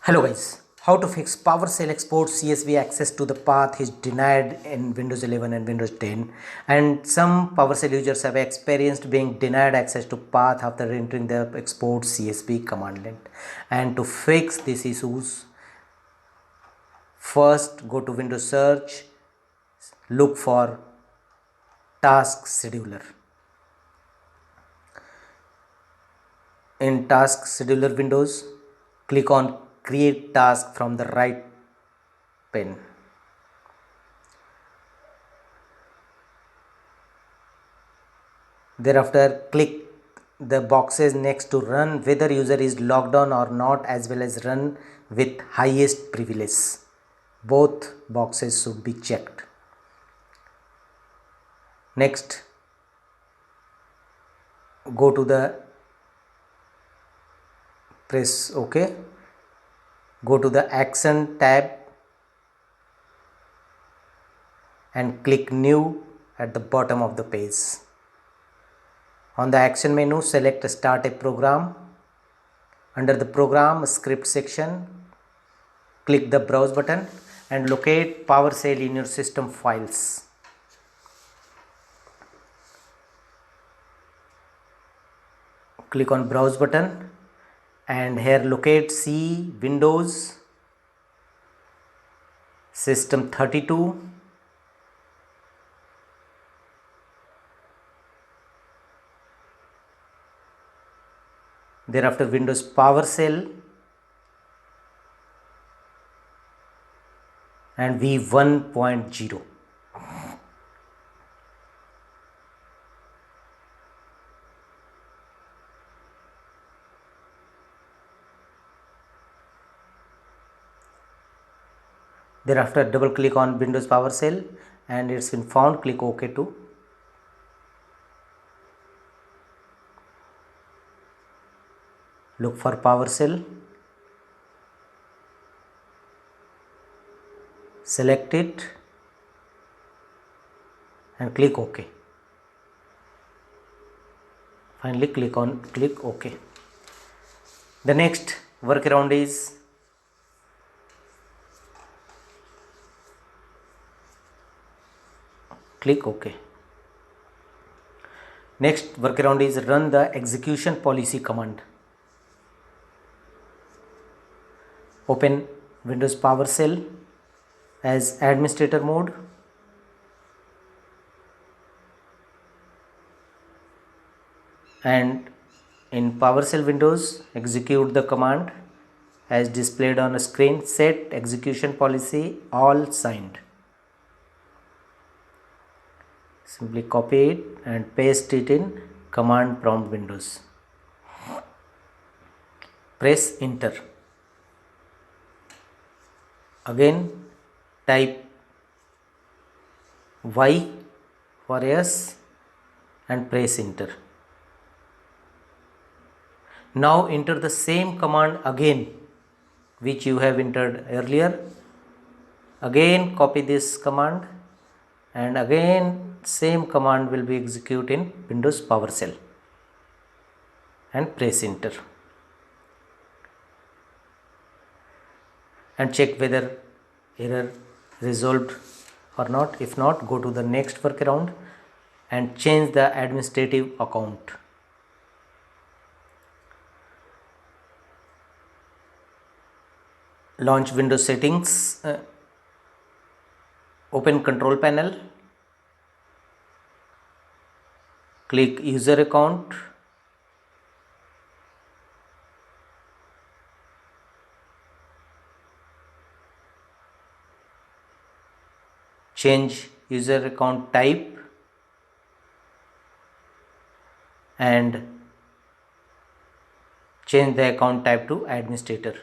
Hello guys, how to fix PowerShell export CSV access to the path is denied in Windows 11 and Windows 10, and some PowerShell users have experienced being denied access to path after entering the export CSV command line. And to fix these issues, first go to Windows search, look for task scheduler. In task scheduler windows, click on create task from the right pane. Thereafter, click the boxes next to run whether user is logged on or not, as well as run with highest privilege. Both boxes should be checked. Next, go to the press OK. Go to the action tab and click new at the bottom of the page. On the action menu, select start a program. Under the program script section, click the browse button and locate PowerShell in your system files. Click on browse button and here locate C Windows System 32. Thereafter Windows PowerShell and v1.0. Thereafter double click on Windows PowerShell and it's been found, click OK to. Look for PowerShell, select it and click OK. Finally click OK. The next workaround is click OK. Next workaround is run the execution policy command. Open Windows PowerShell as administrator mode. And in PowerShell windows, execute the command as displayed on a screen. Set execution policy all signed. Simply copy it and paste it in command prompt windows. Press enter. Again type Y for yes and press enter. Now enter the same command again which you have entered earlier. Again copy this command and again same command will be executed in Windows PowerShell and press enter. And check whether error resolved or not. If not, go to the next workaround and change the administrative account. Launch Windows settings, open control panel, click user account, change user account type and change the account type to administrator.